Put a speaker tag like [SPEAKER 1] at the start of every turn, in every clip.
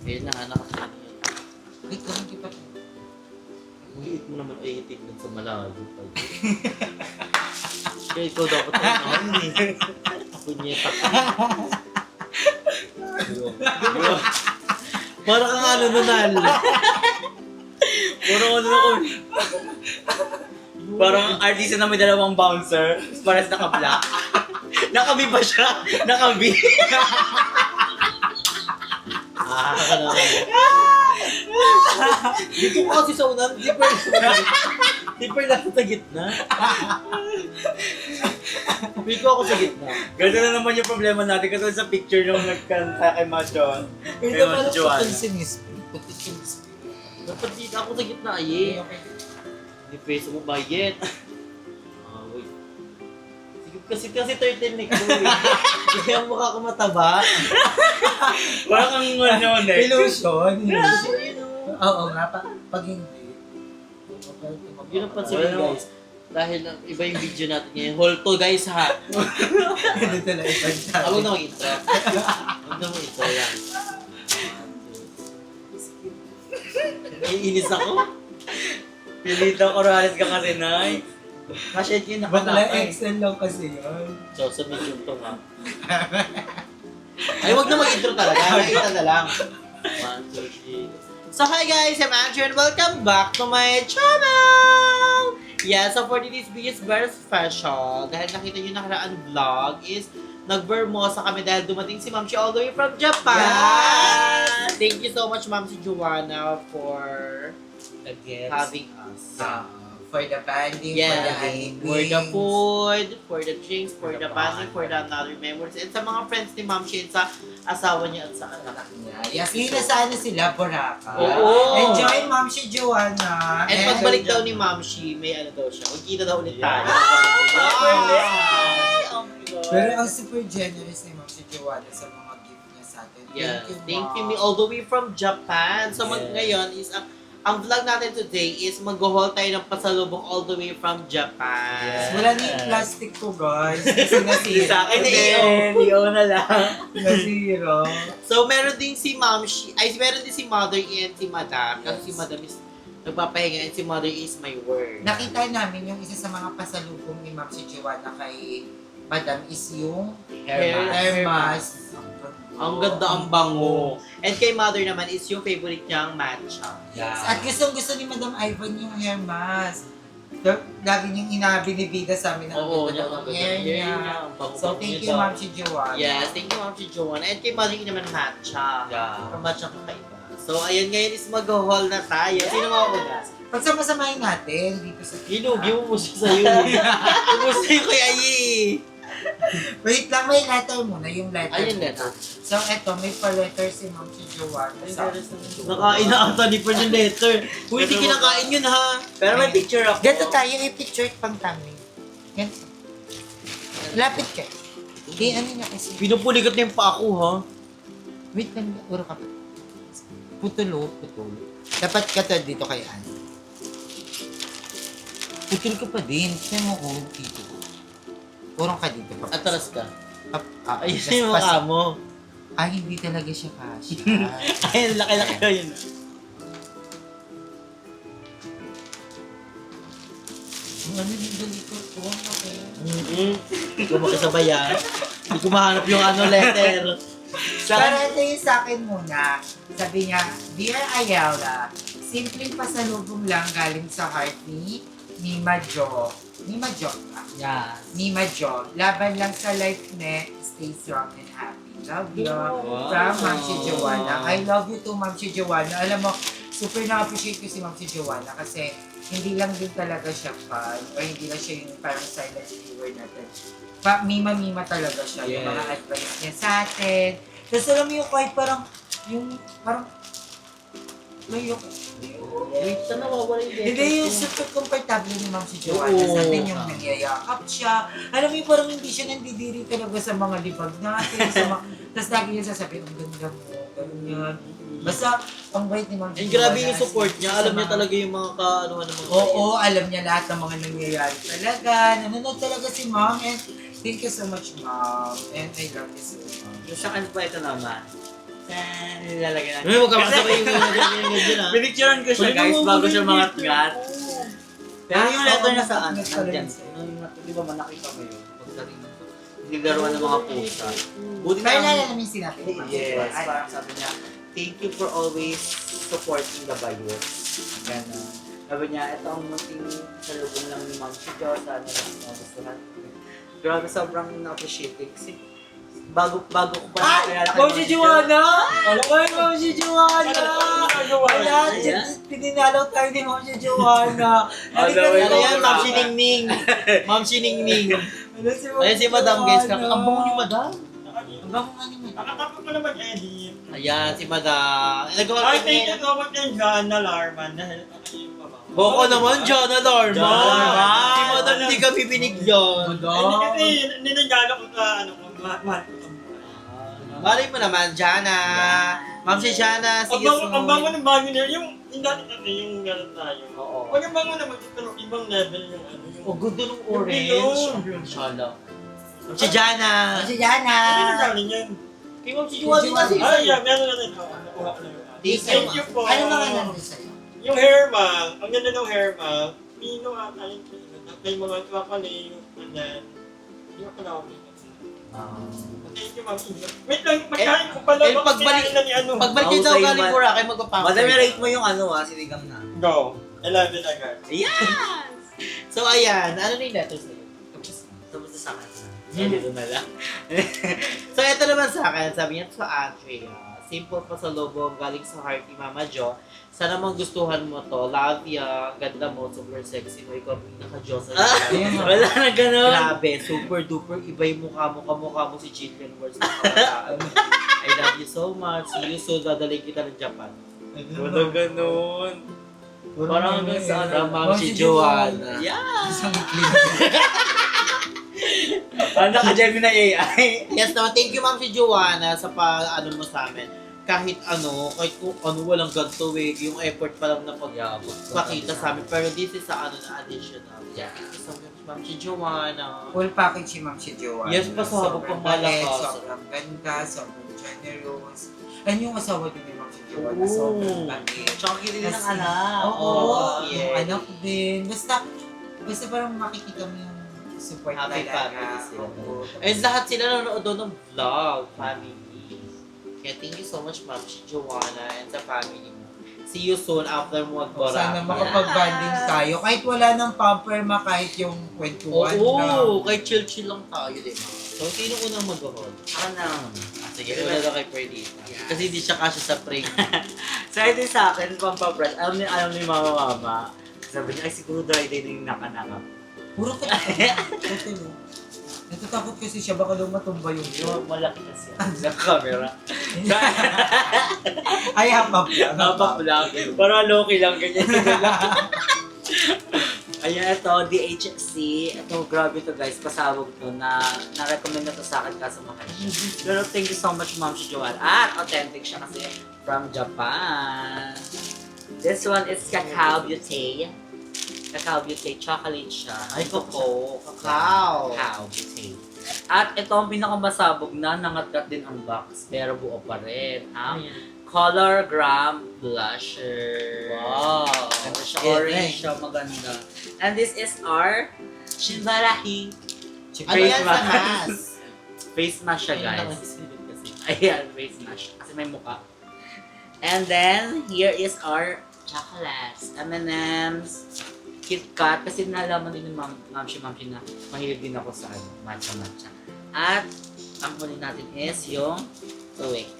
[SPEAKER 1] Kaya na, anak kasi yun.
[SPEAKER 2] Wait, kung hindi pa.
[SPEAKER 1] Uliit mo naman ay tignan sa malayo. Kaya ikaw dapat ay naman eh. Punyeta ka. Parang kang ano nunal. Parang ano na ko.
[SPEAKER 3] Parang artista na may dalawang bouncer, parang naka-black. Nakabi ba siya? Nakabi.
[SPEAKER 1] Ka naman. Dito ko kasi sa unan, zipper lang sa gitna. Pili ko ako sa gitna.
[SPEAKER 3] Ganito na naman yung problema natin kasi sa picture nung nagkanta kay Machon. Kay
[SPEAKER 2] Ito pala
[SPEAKER 3] Machuan.
[SPEAKER 2] putol si Miss P. Putol si Miss P.
[SPEAKER 1] Dapat dito ako sa gitna, eh. Hindi peso mo bayad. Wait. Sige, kasi 13 neck ko eh. Kaya ang mukha ko mataba.
[SPEAKER 3] Parang kang ano, neck.
[SPEAKER 2] Illusion.
[SPEAKER 1] Kasi yun o.
[SPEAKER 2] Oo nga, pag hindi.
[SPEAKER 1] Yun ang pansinin guys. Dahil iba yung video natin ngayon. Hold to guys ha.
[SPEAKER 2] Hindi talaga ibang
[SPEAKER 1] Huwag na mag-intro. Huwag na mag-intro yan. Naiinis ako.
[SPEAKER 3] Pilitang oralis ka kasi, Nay. Kasi yun
[SPEAKER 2] Bakla
[SPEAKER 3] nakalakay.
[SPEAKER 2] Excel lang kasi yun.
[SPEAKER 1] So, sa medium to ha. Ay, huwag na mag-intro talaga. Nakita na lang. 1, 2, 3. So, hi guys! I'm Andrew and welcome back to my channel! Yeah, so for today's video is very special. Dahil nakita nyo nakaraan vlog is nag-Vermosa kami dahil dumating si Ma'am Chi all the way from Japan!
[SPEAKER 2] Yes!
[SPEAKER 1] Thank you so much, Ma'am si Joanna, for
[SPEAKER 2] The gifts.
[SPEAKER 1] having us.
[SPEAKER 2] For the banding,
[SPEAKER 1] Yeah, for the
[SPEAKER 2] food.
[SPEAKER 1] food, for the drinks, for the banding, for the another memories, and sa mga friends ni Ma'am Chi, sa asawa niya at sa anak.
[SPEAKER 2] Yes, sana sila, Boracay.
[SPEAKER 1] Oo.
[SPEAKER 2] Enjoy, Ma'am si Joanna.
[SPEAKER 1] And pagbalik daw ni Ma'am Chi, may ano daw siya, magkita daw ulit tayo.
[SPEAKER 2] Yeah.
[SPEAKER 1] Ay! Oh my God.
[SPEAKER 2] Pero ang super generous ni Ma'am si Joanna sa mga gift niya sa atin.
[SPEAKER 1] Yeah, thank you
[SPEAKER 2] Ma'am.
[SPEAKER 1] me all the way from Japan. So ngayon is ang vlog natin today is mag-haul tayo ng pasalubong all the way from Japan.
[SPEAKER 3] Yes.
[SPEAKER 2] Wala na yung plastic ko, guys. Kasi nasira.
[SPEAKER 3] Sa akin na
[SPEAKER 1] Hindi.
[SPEAKER 3] iyo na lang.
[SPEAKER 2] Nasira.
[SPEAKER 1] So meron din si Ma'am Chi, meron din si Mother and si Madam. Kasi si Madam is nagpapahinga and si Mother is my word.
[SPEAKER 2] Nakita namin yung isa sa mga pasalubong ni Ma'am si Joanna kay Madam is yung hair mask.
[SPEAKER 1] Ang ganda ang bango. And kay Mother naman is yung favorite niyang matcha.
[SPEAKER 2] At gustong-gusto ni Madam Ivan yung hair mask. Lagi niyang binibida sa amin ang
[SPEAKER 1] Oo,
[SPEAKER 2] ganda
[SPEAKER 1] ang
[SPEAKER 2] ng
[SPEAKER 1] ganda
[SPEAKER 2] hair
[SPEAKER 1] ng hair
[SPEAKER 2] niya.
[SPEAKER 1] niya, ang bango-bango
[SPEAKER 2] So, thank
[SPEAKER 1] niya
[SPEAKER 2] you,
[SPEAKER 1] daw.
[SPEAKER 2] Ma'am si Joanna.
[SPEAKER 1] Yes, thank you Ma'am si Joanna. And kay Mother naman matcha.
[SPEAKER 3] Yeah.
[SPEAKER 1] Ang matcha kakaiba. So, ayun ngayon is mag-haul na tayo. Sino mauna?
[SPEAKER 2] Pagsama-samahin natin dito sa
[SPEAKER 1] Ginugi mo siya sa'yo. Gusto yung kay Ayi.
[SPEAKER 2] Wait lang, may letter muna. Yung letter.
[SPEAKER 1] Ayun
[SPEAKER 2] muna.
[SPEAKER 1] letter.
[SPEAKER 2] So, eto, may pa-letter si Ma'am si Joanna. sa
[SPEAKER 1] Nakain na ata ni Fern yung letter. Uy, hindi kinakain yun ha.
[SPEAKER 3] Pero may picture ako.
[SPEAKER 2] Ganito tayo, i-picture pang tummy. Yan. Lapit ka. Di, ano niya kasi.
[SPEAKER 1] Pinupulikat na yung pa ako ha.
[SPEAKER 2] Wait lang, uro ka pa. Putulo, putulo. Dapat ka dito kay Anne. Putol ka pa din. Tignan mo ko dito. Urong ka dito.
[SPEAKER 1] Atras ka. Ayun
[SPEAKER 2] Ayun
[SPEAKER 1] yung mukha mo.
[SPEAKER 2] Ay, hindi talaga siya kasya.
[SPEAKER 1] Ayun, laki-laki ka yun.
[SPEAKER 2] Ano yung dalikot ko? Okay.
[SPEAKER 1] Hindi ko makisabay ha. Hindi ko mahanap yung letter.
[SPEAKER 2] Pero ito yung sa akin muna. Sabi niya, Dear Ayala, simpleng pasalubong lang galing sa heart ni Mima Jo. Mima Jo ba?
[SPEAKER 1] Yeah.
[SPEAKER 2] Mima Jo. Laban lang sa life ne. Stay strong and happy. Love you.
[SPEAKER 3] Wow.
[SPEAKER 2] From Ma'am si Joanna. I love you too, Ma'am si Joanna. Alam mo, super na-appreciate ko si Ma'am si Joanna kasi hindi lang din talaga siya fan o hindi lang siya yung parang silent viewer natin. Mima-mima talaga siya. Yung mga advice niya sa atin. Tapos alam mo yung kahit parang
[SPEAKER 1] Wait, saan nawawala yung letter?
[SPEAKER 2] hindi yung super comfortable ni Ma'am si Joanna.
[SPEAKER 1] Oo.
[SPEAKER 2] Sa atin yung nagyayakap siya. Alam mo yung parang hindi siya nandidiri talaga sa mga libag natin. Tapos lagi niya sasabihin, ang ganda mo, ganyan. Basta, ang bait ni Ma'am si
[SPEAKER 1] And
[SPEAKER 2] Joanna.
[SPEAKER 1] grabe yung support niya. Alam niya talaga yung mga kaanuhan ng mga
[SPEAKER 2] Oo, alam niya lahat ng mga nangyayari talaga. Nanonood talaga si Ma'am. And thank you so much, Ma'am. And I love you so much.
[SPEAKER 3] Yung sa kanya pa ito naman. Nilalagyan natin.
[SPEAKER 1] Ay, huwag ka masabay yung ganyan ha.
[SPEAKER 3] Pinicturean ko siya guys bago siya mangat-ngat. Pero yung letter na saan? Nandyan. Di ba man nakita mo yun? Pagdating ng nilaruan ng mga pusa. Buti
[SPEAKER 2] Kaya
[SPEAKER 3] na
[SPEAKER 2] nalalamin sinabi.
[SPEAKER 3] Yes, parang sabi niya, thank you for always supporting the bayot. Ganon. Sabi niya, ito ang munting salubong lang ni Ma'am Chicho. Sana lang magustuhan. Grabe, sobrang na-appreciate it. Kasi bago ko pa nakilala kay
[SPEAKER 2] Ma'am si Joanna! Ay, Ma'am si Joanna!
[SPEAKER 3] Ayan.
[SPEAKER 2] Ayan, pininalaw tayo ni Ma'am si Joanna. Halika
[SPEAKER 3] Ano
[SPEAKER 2] na
[SPEAKER 1] Ayan, Ma'am Siningning. Ma'am Siningning. Ayan si Madam guys. Ang bango ni Madam.
[SPEAKER 2] Ang bango nga ni Madam.
[SPEAKER 4] Nakatapos ko naman edit.
[SPEAKER 1] Ayan, si Madam. Nagawa
[SPEAKER 4] Ay,
[SPEAKER 1] ko
[SPEAKER 4] thank you
[SPEAKER 1] niya.
[SPEAKER 4] so much kay John Alarman dahil ako yung babaw.
[SPEAKER 1] Boko naman, John Alarma.
[SPEAKER 3] John Alarma.
[SPEAKER 1] Si Madam hindi kami binigyan.
[SPEAKER 4] Hindi kasi ninagalo ko sa ano ko, mahal ko sa buhay.
[SPEAKER 1] Malay mo naman, Jana. Ma'am si Jana.
[SPEAKER 4] Ang
[SPEAKER 1] Sige,
[SPEAKER 4] bango ng bago nila, yung dati kasi yung gano'n tayo.
[SPEAKER 3] Oo.
[SPEAKER 4] Pag ang bango naman, pero ibang level yung ano.
[SPEAKER 1] Oh, ganda ng
[SPEAKER 4] Yung
[SPEAKER 1] orange.
[SPEAKER 4] bilog.
[SPEAKER 1] Shala. Ma'am si Jana.
[SPEAKER 2] Ma'am si Joanna!
[SPEAKER 4] Ano yung galing yan?
[SPEAKER 1] Kay Ma'am si Juan din kasi.
[SPEAKER 4] Ay, yeah, meron na rin ako. Nakuha ko na yun. Thank you po.
[SPEAKER 2] Ano mga nandun sa'yo?
[SPEAKER 4] Yung hair mask, ang ganda ng hair mask, Pino ata yung may mga chocolate, and then, yung pala ako. Thank you, Ma'am Ina. Wait lang, magkain ko pala.
[SPEAKER 1] eh, pagbalik-
[SPEAKER 4] na ni ano.
[SPEAKER 1] Pagbalik niyo daw
[SPEAKER 3] Mahusay
[SPEAKER 1] galing
[SPEAKER 3] man.
[SPEAKER 1] Boracay, magpapakita.
[SPEAKER 3] Madami rate mo yung ano sinigang na.
[SPEAKER 4] Go. 11 agad.
[SPEAKER 3] Yes!
[SPEAKER 1] So, ayan. Ano na yung letters na yun?
[SPEAKER 3] Tapos sa akin. Dito na lang.
[SPEAKER 1] So, ito naman sa akin. Sabi niya sa Andrea. Simple pa sa lobo. Galing sa heart ni Mama Jo. Sana magustuhan mo to. Love ya. Ganda mo. Super sexy mo. Ikaw pinaka-Diyos.
[SPEAKER 3] Wala na ganun.
[SPEAKER 1] Grabe. Super duper. Iba yung mukha mo. Kamukha mo si Jillian Wars na kabataan. I love you so much. See you soon. Dadalhin kita ng Japan.
[SPEAKER 3] Wala ganun. Parang hanggang sa
[SPEAKER 1] From Ma'am si Joanna.
[SPEAKER 3] Yeah!
[SPEAKER 2] Isang ikli.
[SPEAKER 3] Ano naka-Gemini AI?
[SPEAKER 1] Yes naman, thank you Ma'am si Joanna sa ano mo sa amin. Kahit ano, kahit kung ano walang ganito yung effort pa lang na pagpakita sa amin. Pero this is sa ano na additional.
[SPEAKER 3] Yeah.
[SPEAKER 1] Thank you so much Ma'am si Joanna.
[SPEAKER 2] Full package si Ma'am si Joanna.
[SPEAKER 1] Yes, pasabog
[SPEAKER 2] Sobrang
[SPEAKER 1] pang malakas.
[SPEAKER 2] bait, sobrang ganda, sobrang generous. Ano yung asawa din ni Ma'am si Joanna?
[SPEAKER 1] Oo.
[SPEAKER 2] Sobrang bait.
[SPEAKER 3] Tsaka kilala ng
[SPEAKER 2] Kasi-
[SPEAKER 3] anak.
[SPEAKER 2] Oo,
[SPEAKER 1] yes.
[SPEAKER 2] yung anak din. Basta parang makikita mo yung support
[SPEAKER 1] Happy
[SPEAKER 2] talaga.
[SPEAKER 1] family sila.
[SPEAKER 2] Oo.
[SPEAKER 1] And lahat sila nanonood doon ng vlog, family. Kaya thank you so much Ma'am si Joanna and sa family mo. See you soon after mo
[SPEAKER 2] Sana
[SPEAKER 1] mag-Boracay.
[SPEAKER 2] makapag-banding tayo. Kahit wala ng pamperma, kahit yung kwentuhan
[SPEAKER 1] Oo, kahit chill-chill lang tayo, di ba? So, sino unang mag-hold?
[SPEAKER 3] Ako na.
[SPEAKER 1] Sige, wala na kay Perdita. Kasi hindi siya kasya sa prank.
[SPEAKER 3] Sa din sa akin, pampabrush. Alam ni mama. Sabi niya, ay siguro dry day na yung nakanakap.
[SPEAKER 2] Puro ka Totoo. Natatakot kasi siya, baka daw matumba yung
[SPEAKER 3] Yung malaki kasi sa camera.
[SPEAKER 2] Ay, hapap lang.
[SPEAKER 3] Napak lang. Para low-key lang, ganyan. Ayan, ito, DHC. Ito, grabe to guys, pasabog to na-recommend na to sa akin kaso mahal siya. Pero thank you so much, Ma'am si Joanne. At authentic siya kasi from Japan. This one is Cacao Beauty. Cacao Beauty, chocolate siya.
[SPEAKER 1] Ay, koko. Kakao.
[SPEAKER 3] Cacao Beauty. At ito ang pinakamasabog na, nangatkat din ang box, pero buo pa rin. Ang Color Gram Blusher.
[SPEAKER 1] Wow.
[SPEAKER 3] Ganda siya,
[SPEAKER 1] Yeah,
[SPEAKER 3] orange
[SPEAKER 1] nice.
[SPEAKER 3] siya, maganda. And this is our Shimbarahi.
[SPEAKER 1] Ano yan sa mask?
[SPEAKER 3] Face mask siya,
[SPEAKER 1] Ayun lang,
[SPEAKER 3] guys.
[SPEAKER 1] nagsisilip kasi.
[SPEAKER 3] Ayan, face mask. Kasi may muka. And then, here is our chocolates. M&M's. KitKat. Kasi nalaman din ni Mamshi na mahilig din ako sa matcha-matcha. At, ang huli natin is yung Twix.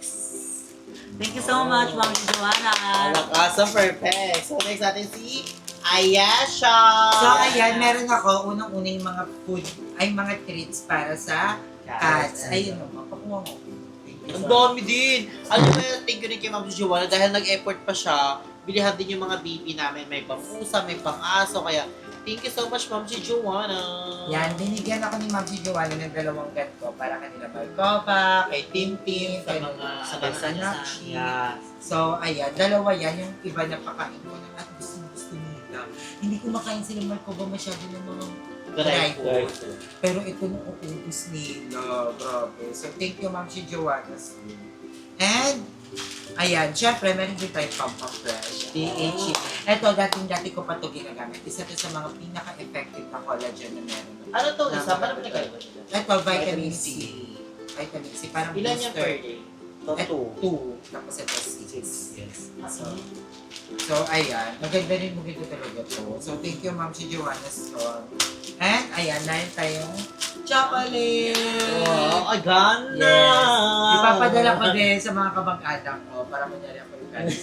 [SPEAKER 3] Thank you so much, Mamshi Joanna.
[SPEAKER 1] Alakasa, perfect. So, next natin si Ayasha.
[SPEAKER 2] So, ayan, meron ako, unang-una yung mga food, ay mga treats para sa cats. Ayun o, mapakuha mo.
[SPEAKER 1] Ang dami din. Alam mo, thank you rin kay Ma'am Joanna dahil nag-effort pa siya. Bilihan din yung mga baby namin. May papusa, may pang-aso. Kaya, thank you so much, Ma'am Joanna.
[SPEAKER 2] Yan, binigyan ako ni Ma'am si Joanna ng dalawang ganito para kanila Malcopa, kay Tim,
[SPEAKER 1] Sa
[SPEAKER 2] kay
[SPEAKER 1] mga
[SPEAKER 2] sa
[SPEAKER 1] anak
[SPEAKER 2] mga
[SPEAKER 1] niya.
[SPEAKER 2] Nakshi.
[SPEAKER 3] Yeah.
[SPEAKER 2] So, ayan, dalawa yan. Yung iba na pakain ko na at gusto nila. Hindi ko makain sila Malcopa masyado ng mga
[SPEAKER 1] Dry
[SPEAKER 2] food.
[SPEAKER 1] food.
[SPEAKER 2] Pero ito nung uubos nila. Grabe. So, thank you, Ma'am si Joanna. And, Ayan, syempre, meron din tayong Pampang Fresh. DHA. Ito, dati ko pa ito ginagamit. Isa to sa mga pinaka-effective na collagen na meron.
[SPEAKER 1] Ano to isa? Paano mo nagkaiba siya?
[SPEAKER 2] Ito, vitamin C. Vitamin C, parang
[SPEAKER 1] Ilan yung
[SPEAKER 2] booster.
[SPEAKER 1] per day? To
[SPEAKER 2] 2. Tapos ito 6.
[SPEAKER 3] Yes.
[SPEAKER 2] So, ayan. Maganda rin mo dito talaga to. So, thank you, Ma'am si Joanna Stone. And, ayan, meron tayong chocolate!
[SPEAKER 1] Wow, ay gana!
[SPEAKER 2] Yes. Ipapadala ko din sa mga kamag-anak ko para kunyari ako yung galing.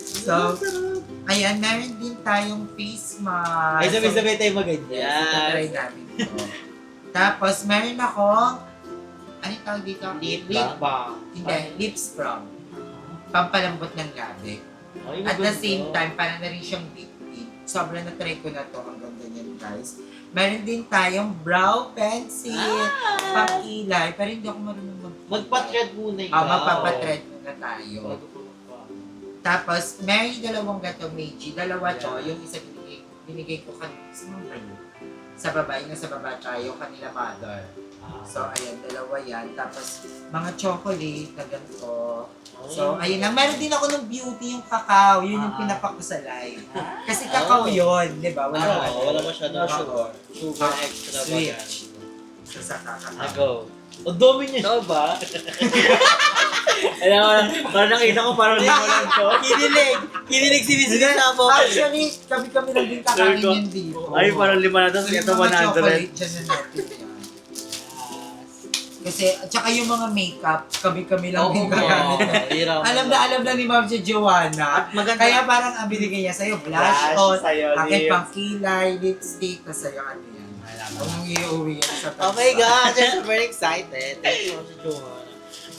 [SPEAKER 2] So, ayan, meron din tayong face mask.
[SPEAKER 1] Ay, sabi-sabi tayo
[SPEAKER 2] Yes,
[SPEAKER 1] maganyan.
[SPEAKER 2] itatry namin to. Tapos, meron akong, ano yung tawag dito?
[SPEAKER 1] Lip balm.
[SPEAKER 2] Hindi, lip scrub. Pampalambot ng labi.
[SPEAKER 1] Ay,
[SPEAKER 2] At the
[SPEAKER 1] maganda.
[SPEAKER 2] same time, para na rin siyang lip tint. Sobrang na-try ko na to. Ang ganda niyan, guys. Meron din tayong brow pencil. Pang-kilay. Pero hindi ako marunong
[SPEAKER 1] Magpa-thread muna ikaw.
[SPEAKER 2] Magpapatread muna tayo.
[SPEAKER 1] Bago pa.
[SPEAKER 2] Tapos, may dalawang gato, Meiji. Dalawa to. Yung isa binigay ko kanina. Sa babae na sa baba tayo, kanila mother. So, ayan, dalawa yan. Tapos, mga chocolate na ganito. So, ayun na. Meron din ako ng beauty, yung cacao. Yun yung pinapak ko sa live. Kasi cacao yun, di ba?
[SPEAKER 1] Wala masyadong
[SPEAKER 2] sugar.
[SPEAKER 1] Sugar extra ba
[SPEAKER 2] Sweet.
[SPEAKER 1] yan?
[SPEAKER 2] So, sa cacao.
[SPEAKER 1] Go. Ang dami niya.
[SPEAKER 3] Ito ba? Alam mo, parang nakita ko parang lima lang to.
[SPEAKER 1] Kinilig si Miss Lisa mo.
[SPEAKER 2] Actually, kami lang din kakain yun dito.
[SPEAKER 3] Ay, parang lima na to.
[SPEAKER 2] Yung
[SPEAKER 3] Ito
[SPEAKER 2] mga
[SPEAKER 3] 100.
[SPEAKER 2] chocolate dyan na natin yan. Kasi, at saka yung mga makeup, kami lang din gagamit. Alam na ni Ma'am si Joanna.
[SPEAKER 1] At maganda.
[SPEAKER 2] Kaya parang ang binigay niya sa'yo, blush on,
[SPEAKER 3] sa'yo,
[SPEAKER 2] akin
[SPEAKER 3] lips.
[SPEAKER 2] pang kilay, lipstick, tapos sa'yo ano yan. Huwag mong iuwi yan sa
[SPEAKER 1] Oh my God, I'm super excited. Thank you, Ma'am Joanna.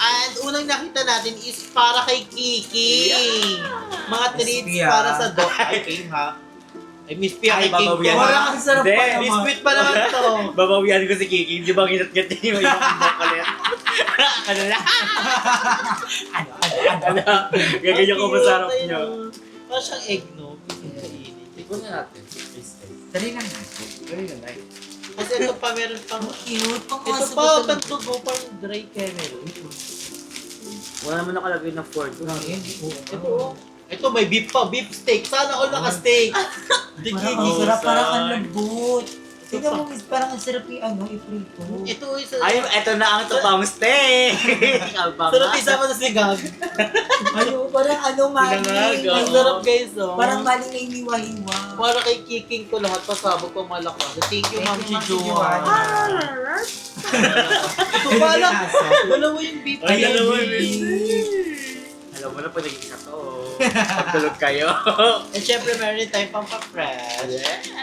[SPEAKER 1] And unang nakita natin is para kay Kiki. Mga treats
[SPEAKER 2] Miss Pia.
[SPEAKER 1] para sa dog. Ay, Kim ha? Ay, Miss Pia kay
[SPEAKER 3] Ay,
[SPEAKER 1] King
[SPEAKER 3] babawian.
[SPEAKER 1] ko.
[SPEAKER 2] Parang ang sarap
[SPEAKER 3] Hindi,
[SPEAKER 2] pa
[SPEAKER 1] Miss
[SPEAKER 2] naman.
[SPEAKER 1] Pit pa naman to.
[SPEAKER 3] Babawian ko si Kiki. Di ba kinat-gat yung ibang chocolate? Ano na? Ano? Gaganyan ko masarap niyo.
[SPEAKER 1] Parang siyang egg, no?
[SPEAKER 3] Tignan na natin.
[SPEAKER 2] Dali lang natin.
[SPEAKER 3] Gawin na night.
[SPEAKER 1] Kasi ito pa, meron pang...
[SPEAKER 2] Cute, pang
[SPEAKER 1] Ito
[SPEAKER 2] aso
[SPEAKER 1] pa,
[SPEAKER 2] ba ito?
[SPEAKER 1] pantubo, pang dry caramel.
[SPEAKER 3] Wala naman nakalagay na Ford.
[SPEAKER 1] Ito, may beef pa, beef steak. Sana all naka-steak.
[SPEAKER 2] Parang ang
[SPEAKER 3] Oh,
[SPEAKER 2] sarap,
[SPEAKER 3] son.
[SPEAKER 2] parang ang lambot. Tingnan mo, miss, parang ang sarap yung ano, iprito.
[SPEAKER 1] Ito is...
[SPEAKER 3] Ay, eto na ang tupang steak!
[SPEAKER 1] Sarap isama sa sigag.
[SPEAKER 2] Ano, parang ano, maling.
[SPEAKER 3] Pinangaga.
[SPEAKER 1] Ang sarap guys, oh.
[SPEAKER 2] Parang maling na iniwa-hiwa.
[SPEAKER 1] Para kay Kiking ko lahat pasabog pang malakas. Thank you, Ma'am
[SPEAKER 2] Ma'am
[SPEAKER 1] si
[SPEAKER 2] Joanna.
[SPEAKER 1] Joanna. Ito pala. Dalawa yung beef.
[SPEAKER 3] Ay, dalawa yung
[SPEAKER 2] baby.
[SPEAKER 3] Alam mo na pag nag-isa to. Pagtulog kayo.
[SPEAKER 1] And syempre, meron din tayong pang-fresh.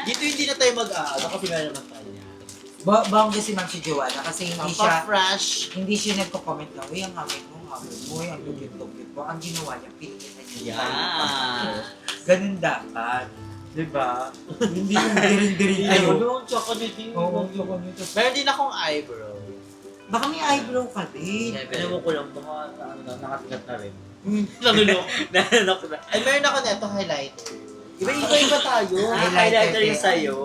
[SPEAKER 1] Dito hindi na tayo mag-aano kasi meron naman tayo.
[SPEAKER 2] Bawang kasi Ma'am si Joanna kasi
[SPEAKER 1] Pang-fresh.
[SPEAKER 2] hindi siya nagko-comment na, uy, ang amin mo, uy, ang lugit-lugit mo. Ang ginawa niya, pinigitan niya.
[SPEAKER 1] Yeah.
[SPEAKER 2] Ganun dapat. Diba? Hindi yung dirin-dirin kayo.
[SPEAKER 1] Ayun, chocolate din.
[SPEAKER 2] Oo, yung ano ito.
[SPEAKER 1] Meron din akong eyebrow.
[SPEAKER 2] Baka may eyebrow ka din.
[SPEAKER 3] Alam mo ko lang, baka nakatigat na rin.
[SPEAKER 1] Nalulok.
[SPEAKER 3] Nananok na.
[SPEAKER 1] Ay, meron ako neto highlighter. Iba tayo.
[SPEAKER 3] Highlighter yung sa'yo.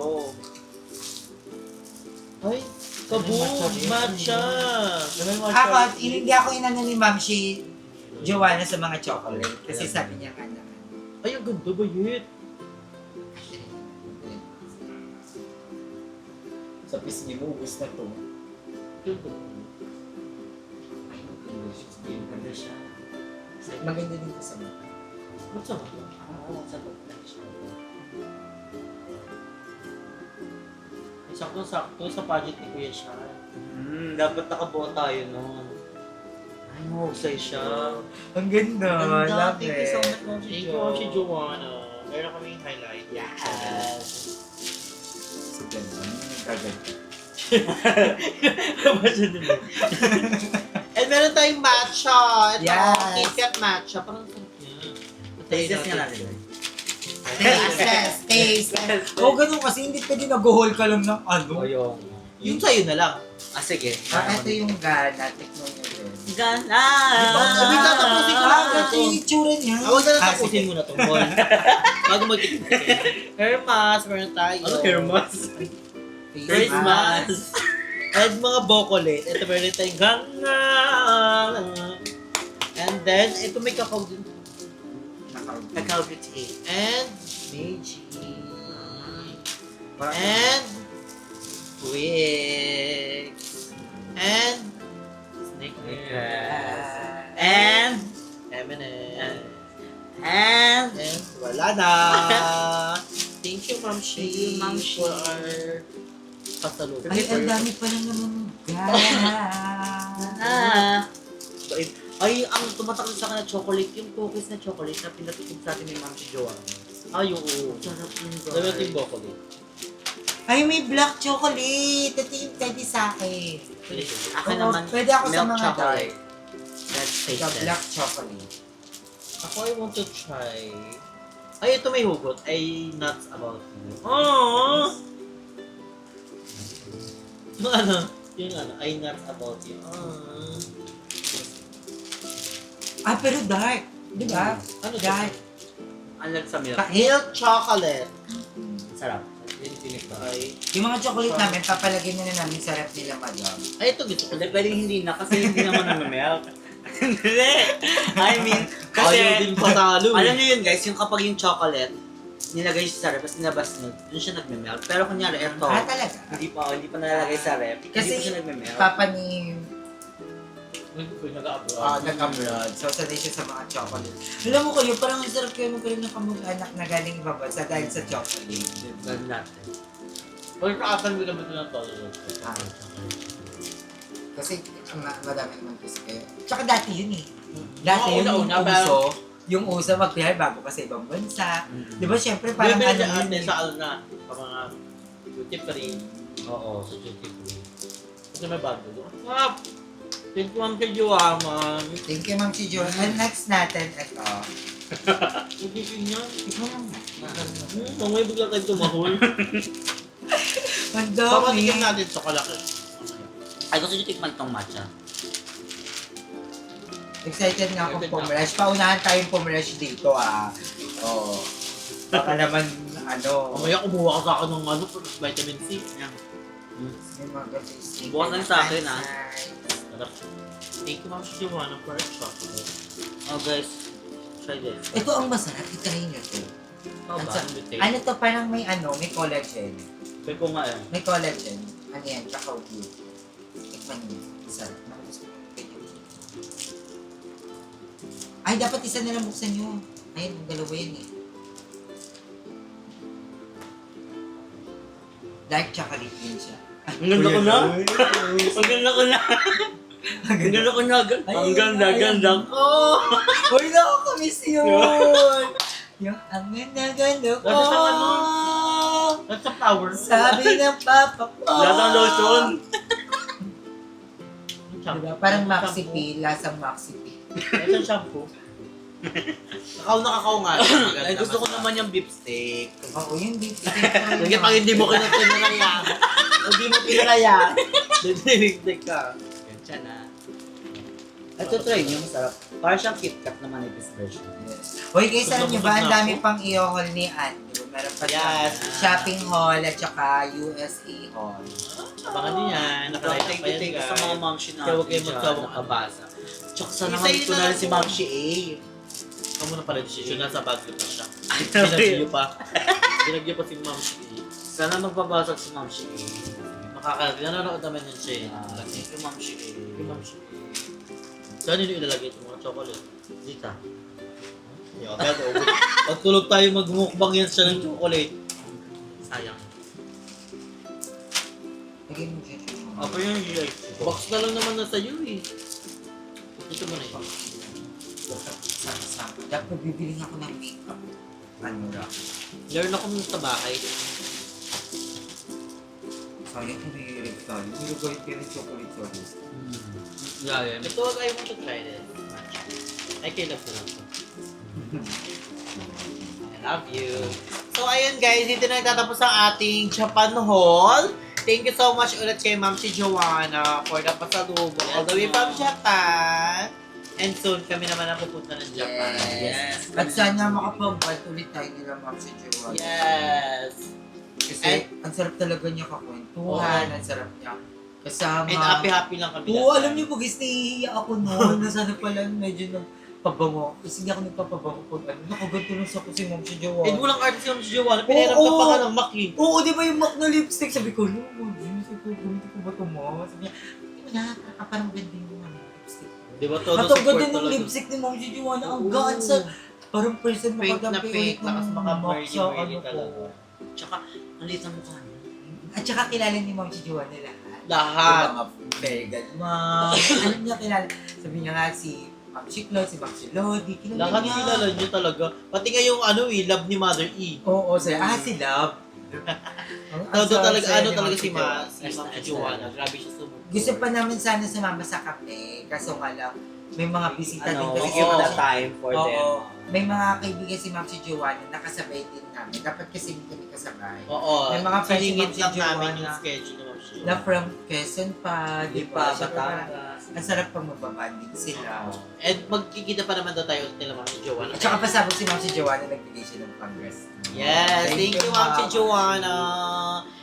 [SPEAKER 1] Ay, kaboom! Matcha!
[SPEAKER 2] Ako, hindi ako inano ni Ma'am si Joanna sa mga chocolate. Kasi sabi niya nga naman.
[SPEAKER 1] Ay, ang ganda ba yun?
[SPEAKER 2] Sa pisngi mo, ubus na to. Ay,
[SPEAKER 3] Ganda siya.
[SPEAKER 2] maganda din to sa mata.
[SPEAKER 1] Ba't sa mga?
[SPEAKER 3] Oo, sa bag siya.
[SPEAKER 1] Sakto-sakto sa budget ni Kuya Sean. Dapat nakabuo tayo nun. Ay, mahusay siya.
[SPEAKER 2] Ang ganda. Love
[SPEAKER 1] Thank you so
[SPEAKER 2] it.
[SPEAKER 1] much, Ma'am si Joanna. Meron kaming highlight.
[SPEAKER 3] Yes.
[SPEAKER 2] So, ganda. Nagkaganda.
[SPEAKER 1] And meron tayong matcha. Ito,
[SPEAKER 2] Yes.
[SPEAKER 1] KitKat matcha. Parang sarap niya.
[SPEAKER 3] Tastes nga natin.
[SPEAKER 2] Taste. Oo, ganun kasi hindi pwede nag-haul ka lang ng ano.
[SPEAKER 3] O yung...
[SPEAKER 1] Yung sa'yo na lang.
[SPEAKER 3] Sige.
[SPEAKER 2] Ito yung gana. Tikman nyo din.
[SPEAKER 3] Gana!
[SPEAKER 1] Sabi tatapusin ko lang
[SPEAKER 2] Ganito yung itsura niya.
[SPEAKER 1] Huwag na tapusin mo na itong ball. Bago magkikita. Hermas, meron tayo.
[SPEAKER 3] Ano Hermas?
[SPEAKER 1] Christmas. And mga bocolate. Ito meron tayong gangang. And then, ito may kakao din.
[SPEAKER 3] Cacao beauty.
[SPEAKER 1] And, Meiji. And, Wix. And, Snickers.
[SPEAKER 3] And,
[SPEAKER 1] M&M.
[SPEAKER 3] and,
[SPEAKER 1] And, wala na. Thank you, Ma'am Shi.
[SPEAKER 3] Thank you, Ma'am Shi.
[SPEAKER 1] For our pasalubong.
[SPEAKER 2] Ay, ang dami pa lang naman.
[SPEAKER 3] Ay, ang tumatakot sa akin na chocolate, yung cookies na chocolate na pinatikim sa atin ni Ma'am si Joanne.
[SPEAKER 1] Ay, oo.
[SPEAKER 3] Sarap yun,
[SPEAKER 1] Dami natin broccoli.
[SPEAKER 2] Ay, may black chocolate. Ito yung pwede sa akin.
[SPEAKER 3] Akin
[SPEAKER 2] Oo,
[SPEAKER 3] naman,
[SPEAKER 2] pwede ako sa
[SPEAKER 3] milk
[SPEAKER 2] mga
[SPEAKER 3] chocolate. That's
[SPEAKER 2] The
[SPEAKER 3] tasteless.
[SPEAKER 2] black chocolate.
[SPEAKER 1] Ako, I want to try. Ay, ito may hugot. Ay, nuts about you. Oh! Yung ano, ay nuts about you. Oh.
[SPEAKER 2] Ah, pero dark. Di ba?
[SPEAKER 1] Ano
[SPEAKER 2] Dark.
[SPEAKER 3] Ang lag sa milk.
[SPEAKER 1] Milk chocolate.
[SPEAKER 3] Sarap.
[SPEAKER 1] Dinidinig ba? Ay,
[SPEAKER 2] Yung mga chocolate namin, papalagyan na namin sa rep nila, madam.
[SPEAKER 1] ay, ito gusto ko.
[SPEAKER 3] Hindi, pwedeng hindi na kasi hindi naman namin milk. Hindi. I mean, kasi,
[SPEAKER 1] Ayaw din patalo.
[SPEAKER 3] alam niyo yun guys, yung kapag yung chocolate, nilagay siya sa rep, tapos nilabas nyo, dun siya nagme-melt. Pero kunyari, eto,
[SPEAKER 2] Ah, talaga?
[SPEAKER 3] hindi pa nalalagay sa rep,
[SPEAKER 2] Kasi
[SPEAKER 3] hindi pa siya nagme-melt.
[SPEAKER 2] Papa ni
[SPEAKER 1] Nag-abroad.
[SPEAKER 2] nag-abroad. So, sanay siya sa mga chocolate. Alam mo kayo, parang ang sarap kayo kayo ng kamag-anak na galing ibang bansa dahil sa chocolate.
[SPEAKER 3] Ganun natin.
[SPEAKER 1] Pag kaasan mo naman ito ng tolerance.
[SPEAKER 2] Ah. Kasi madami naman kasi kayo. Tsaka dati yun eh. Dati
[SPEAKER 1] Oo,
[SPEAKER 2] yung
[SPEAKER 1] una-una,
[SPEAKER 2] uso, yung uso magbiyahe bago ka sa ibang bansa. Di ba syempre parang
[SPEAKER 1] Parang
[SPEAKER 2] ano yun eh.
[SPEAKER 1] sa na, sa mga duty free. Oo, sa duty free. Kasi may bago doon. Ah! Thank you, Ma'am Kajuaman.
[SPEAKER 2] Thank you, Ma'am si Joan. And next natin, ito.
[SPEAKER 1] Hindi niya.
[SPEAKER 2] Ikaw lang na.
[SPEAKER 1] Mamaya bigla tayo tumahol.
[SPEAKER 2] Ang dami.
[SPEAKER 1] Papatikin natin sa kalaki.
[SPEAKER 3] Ay, gusto nyo tikman tong matcha.
[SPEAKER 2] Excited nga akong pumrush. Paunahan tayong pumrush dito ah. Oo. Baka naman, ano.
[SPEAKER 1] Mamaya kumuha ka sa akin ng vitamin C.
[SPEAKER 3] Yan.
[SPEAKER 2] Yung mga gasisig.
[SPEAKER 3] Bukas lang sa akin, ah.
[SPEAKER 1] Sarap. Thank you, Ma'am Kajuaman, for a chocolate.
[SPEAKER 3] Oh guys, try this.
[SPEAKER 2] Ito ang masarap. Itahin nyo to.
[SPEAKER 3] Ikaw ba?
[SPEAKER 2] Ano to? Parang may ano, may collagen.
[SPEAKER 3] May ko nga eh.
[SPEAKER 2] May collagen. Ano yan? Cacao blue. Tikman nyo. Masarap. Ay, dapat isa na lang buksan nyo. Ayun, ang dalawa yan eh. Dark chocolate yun siya.
[SPEAKER 3] Ang ganda ko na. Ang ganda ko na. Ang ganda ko na. Ang ganda, ganda ko.
[SPEAKER 2] Uy, nakakamiss yun! Yung ang ganda-ganda ko.
[SPEAKER 1] That's a ano? That's a flower.
[SPEAKER 2] Sabi ng papa ko.
[SPEAKER 3] Lahat ng lotion.
[SPEAKER 2] Diba? Parang Maxi P. Lasang Maxi P.
[SPEAKER 1] That's a shampoo. Kakao na kakao nga.
[SPEAKER 3] Ay, gusto ko naman yung beef steak.
[SPEAKER 2] Oo, yun din.
[SPEAKER 1] Sige, pag hindi mo kinaya. Hindi mo kinaya. Dinilig ka.
[SPEAKER 3] Yan siya na. Ito try nyo, masarap. Parang siyang KitKat na manipis version.
[SPEAKER 2] Uy, guys, alam nyo ba, ang dami pang i-haul ni Ann. Diba? Meron pa siyang
[SPEAKER 1] Yes.
[SPEAKER 2] shopping haul at saka USA haul.
[SPEAKER 1] Abangan niyo yan. Nakalight up pa yan,
[SPEAKER 3] Thank you
[SPEAKER 1] guys.
[SPEAKER 3] sa mga mamshi natin.
[SPEAKER 1] Kaya huwag kayong
[SPEAKER 3] dyan,
[SPEAKER 1] magsawang
[SPEAKER 3] nakabasa. Tsaka sa
[SPEAKER 1] Isa
[SPEAKER 3] naman
[SPEAKER 1] yun
[SPEAKER 3] ko
[SPEAKER 1] na
[SPEAKER 3] na rin si
[SPEAKER 1] lang.
[SPEAKER 3] Mamshi A.
[SPEAKER 1] Kamu na pala decision. Nasa Baguio pa siya.
[SPEAKER 3] Ay,
[SPEAKER 1] Pinagyo pa. Pinagyo pa si Ma'am Shi.
[SPEAKER 3] Sana magbabasag si Mamshi A.
[SPEAKER 1] Nanonood naman yan siya.
[SPEAKER 3] Thank you, Mamshi A.
[SPEAKER 1] Si Ma'am Shi. Saan nyo ilalagay itong mga chocolate?
[SPEAKER 3] Dita.
[SPEAKER 1] Yeah, pero pag tulog tayo magmukbang yan siya ng chocolate.
[SPEAKER 3] Sayang.
[SPEAKER 2] Lagyan mo siya.
[SPEAKER 3] Ako yung GI.
[SPEAKER 1] Box na lang naman na sa'yo eh. Ito mo na yun.
[SPEAKER 2] Dapat bibili ako ng makeup. Ano ra?
[SPEAKER 1] Learn ako nun sa bahay.
[SPEAKER 2] Sayang kung may red tayo. Nilagay kayo ng chocolate sauce.
[SPEAKER 3] Yeah, yeah.
[SPEAKER 1] Ito, I want to try this. I can love na to. I love you. So, ayun guys, dito na nagtatapos ang ating Japan haul. Thank you so much ulit kay Ma'am si Joanna for the pasalubong all the way from Japan. And soon, kami naman ang pupunta ng Japan.
[SPEAKER 3] Yes.
[SPEAKER 2] At sana makapag-bite ulit tayo nila, Ma'am si Joanna.
[SPEAKER 1] Yes.
[SPEAKER 2] Kasi ang sarap talaga niya kakwentuhan, ang sarap niya kasama.
[SPEAKER 1] And happy-happy lang kami.
[SPEAKER 2] Oo, alam niyo po guys, nahihiya ako noon. Nasana pala medyo pabango. Kasi hindi ako nagpapabango pag ano. Nakaganto lang sa si Ma'am si Joanna.
[SPEAKER 1] Eh, walang artist yung si Joanna. Pinahiram ka pa ka ng Mac eh.
[SPEAKER 2] Oo, di ba yung MAC na lipstick? Sabi ko, no, sabi ko, gamitin ko ba ito mo? Sabi niya, di ba na, parang ganda yung ano, lipstick.
[SPEAKER 1] Di ba todo
[SPEAKER 2] At ang
[SPEAKER 1] support
[SPEAKER 2] ganda ng
[SPEAKER 1] talaga.
[SPEAKER 2] lipstick ni Ma'am si Joanna. Ang
[SPEAKER 1] Oo.
[SPEAKER 2] gaan sa, parang person
[SPEAKER 1] Fake na
[SPEAKER 2] makagampi
[SPEAKER 1] fake. Lakas
[SPEAKER 2] MAC
[SPEAKER 1] maka-burly
[SPEAKER 2] sa ano
[SPEAKER 1] talaga.
[SPEAKER 2] ko.
[SPEAKER 3] Tsaka, ang liit ang mukha niya.
[SPEAKER 2] At saka kilala ni Ma'am si Joanna lahat.
[SPEAKER 1] Lahat.
[SPEAKER 2] Yung mga vegan ma'am. Alam niya kilala. Sabi niya nga si Ma'am Chiclo, si Ma'am Lodi. Kilala
[SPEAKER 1] Lahat
[SPEAKER 2] niya.
[SPEAKER 1] kilala niyo talaga. Pati nga yung ano eh, love ni Mother E.
[SPEAKER 2] Oo, si Love.
[SPEAKER 1] Todo talaga, ano talaga si
[SPEAKER 2] Joanna.
[SPEAKER 1] Ma'am Joanna. Grabe siya sumusunod.
[SPEAKER 2] Gusto pa namin sana sumama sa kape. Kaso nga lang, may mga bisita din
[SPEAKER 3] Ano,
[SPEAKER 2] kasi
[SPEAKER 3] give
[SPEAKER 1] oo.
[SPEAKER 3] the time for
[SPEAKER 2] Oo.
[SPEAKER 3] them.
[SPEAKER 2] May mga kaibigan si Ma'am si Joanna nakasabay din namin. Dapat kasi hindi kami kasabay.
[SPEAKER 1] Oo.
[SPEAKER 2] May mga friends
[SPEAKER 1] Siningit
[SPEAKER 2] si
[SPEAKER 1] lang
[SPEAKER 2] Ma'am
[SPEAKER 1] namin
[SPEAKER 2] Joanna.
[SPEAKER 1] yung schedule ni Ma'am Joanna.
[SPEAKER 2] Na from Quezon pa, di
[SPEAKER 3] Di pa,
[SPEAKER 2] ba? Siyempre,
[SPEAKER 3] Batangas.
[SPEAKER 2] ang sarap pang magbabanding sila.
[SPEAKER 1] And magkikita pa naman daw tayo nila Ma'am Joanna.
[SPEAKER 2] At saka pasabog si Ma'am si Joanna, nagbigay siya ng congress.
[SPEAKER 1] Yes, thank you Ma'am Joanna.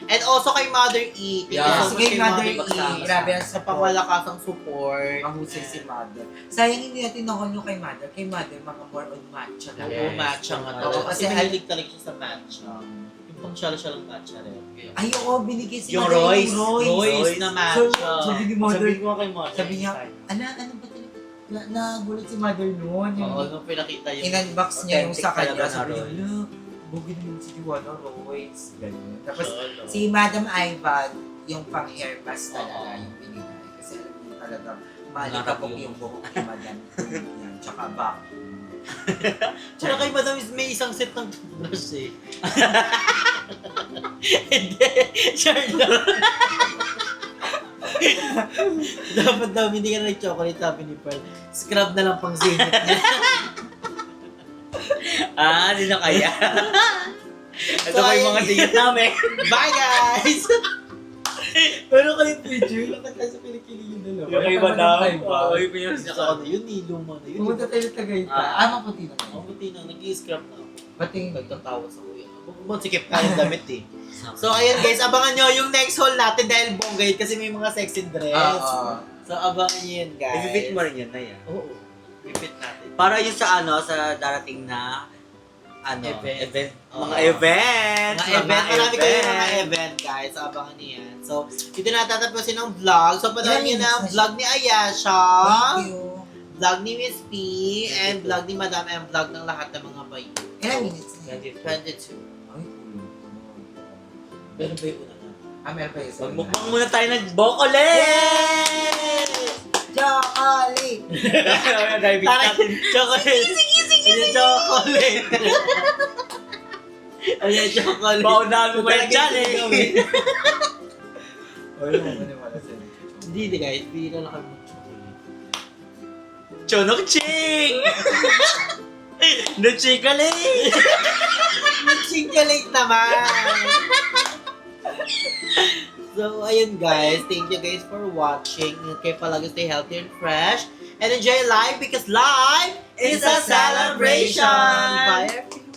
[SPEAKER 1] And also kay Mother E. Thank you
[SPEAKER 2] Yeah.
[SPEAKER 1] so much
[SPEAKER 2] Sige,
[SPEAKER 1] kay
[SPEAKER 2] Mother
[SPEAKER 1] Mother
[SPEAKER 2] E.
[SPEAKER 1] E.
[SPEAKER 2] Grabe ang
[SPEAKER 1] Sa
[SPEAKER 2] support.
[SPEAKER 1] pangmalakasang support.
[SPEAKER 2] Mahusay si Mother. Sayang hindi natin nakon yung kay Mother. Kay Mother, mga more on matcha na.
[SPEAKER 1] Oo,
[SPEAKER 3] Yes.
[SPEAKER 1] matcha nga
[SPEAKER 2] Oo,
[SPEAKER 1] to. Kasi
[SPEAKER 2] kasi
[SPEAKER 1] mahilig talaga siya sa matcha. Yung pang siya-siya matcha rin.
[SPEAKER 2] Ay, oo, binigay si
[SPEAKER 3] Yung
[SPEAKER 2] Mother
[SPEAKER 3] Royce.
[SPEAKER 2] yung Royce.
[SPEAKER 1] Royce na matcha.
[SPEAKER 2] Sabi ni Mother,
[SPEAKER 3] Sabi ko kay Mother.
[SPEAKER 2] sabi niya, ano ba talaga? Nagulat si Mother noon. Yung
[SPEAKER 1] Oo, nung pinakita yung...
[SPEAKER 2] in-unbox niya yung sa
[SPEAKER 3] Authentic
[SPEAKER 2] kanya.
[SPEAKER 3] talaga na
[SPEAKER 2] Sabi niya,
[SPEAKER 3] Royce.
[SPEAKER 2] look, bugin naman si Joanna Royce. Ganun. Tapos,
[SPEAKER 1] Solo.
[SPEAKER 2] si Madam Ivan, yung pang hair mask talaga
[SPEAKER 1] Oo.
[SPEAKER 2] yung binigay. Kasi alam mo talaga,
[SPEAKER 3] Nangarap
[SPEAKER 2] malikabok
[SPEAKER 3] yung-
[SPEAKER 2] yung buhok ni Madam. Yan, tsaka back.
[SPEAKER 1] Tsaka kay Madam is may isang set ng toothbrush eh. Hindi. Sure lang. Dapat daw hindi ka na nag-chocolate, sabi ni Pearl. Scrub na lang pang zenith niya.
[SPEAKER 3] Di na kaya. Ito
[SPEAKER 1] So,
[SPEAKER 3] pa yung mga
[SPEAKER 1] ayun.
[SPEAKER 3] tingit namin.
[SPEAKER 1] Bye guys! Pero kayo picture, lakad tayo sa pinikilig yung dalawa.
[SPEAKER 3] Yung kay Madam. Oo, yung pinost niya
[SPEAKER 1] Sa ano yun, luma na yun.
[SPEAKER 2] Pumunta tayo sa Tagaytay.
[SPEAKER 3] Ah.
[SPEAKER 2] Maputi na
[SPEAKER 1] Ang
[SPEAKER 2] ngayon.
[SPEAKER 1] buti na, nag-i-scrub na ako.
[SPEAKER 2] Patingin.
[SPEAKER 1] Nagtatawa sa kuya. Sikip ka yung damit eh. So ayan guys, abangan nyo yung next haul natin dahil bonggay kasi may mga sexy dress.
[SPEAKER 2] Oo.
[SPEAKER 1] So abangan nyo yun guys.
[SPEAKER 3] I-fit mo rin yun na yan.
[SPEAKER 1] Oo. I-fit natin.
[SPEAKER 3] Para yun sa sa darating na
[SPEAKER 1] Event. Oo.
[SPEAKER 3] Mga event.
[SPEAKER 1] Mga event. Marami kayo mga event guys. So abangan nyo yan. So dito na tatapusin ang vlog. So panoorin nyo na ang vlog ni Ayasha.
[SPEAKER 2] Thank you.
[SPEAKER 1] Vlog ni Miss P. And vlog ni Madam M. Vlog ng lahat ng mga bayo.
[SPEAKER 2] Ilan minutes na yun?
[SPEAKER 1] 22.
[SPEAKER 2] Ay, ulo.
[SPEAKER 1] Pero ba yung una na?
[SPEAKER 2] Meron pa yun.
[SPEAKER 3] Magmukbang muna tayo ng chocolate!
[SPEAKER 2] Chocolate!
[SPEAKER 3] Diving natin.
[SPEAKER 1] Chocolate! Ayan, chocolate! Ayan, chocolate!
[SPEAKER 3] Paunahan mo ba yan dyan eh?
[SPEAKER 2] Wala mo maniwala sa inyo.
[SPEAKER 1] Hindi guys, bihira lang kami mag-chocolate.
[SPEAKER 3] Chonok Ching! No chocolate!
[SPEAKER 1] Mag-chocolate naman! So, ayun guys. Thank you guys for watching. Kayo palagi stay healthy and fresh. And enjoy life because life is a celebration! Bye everyone!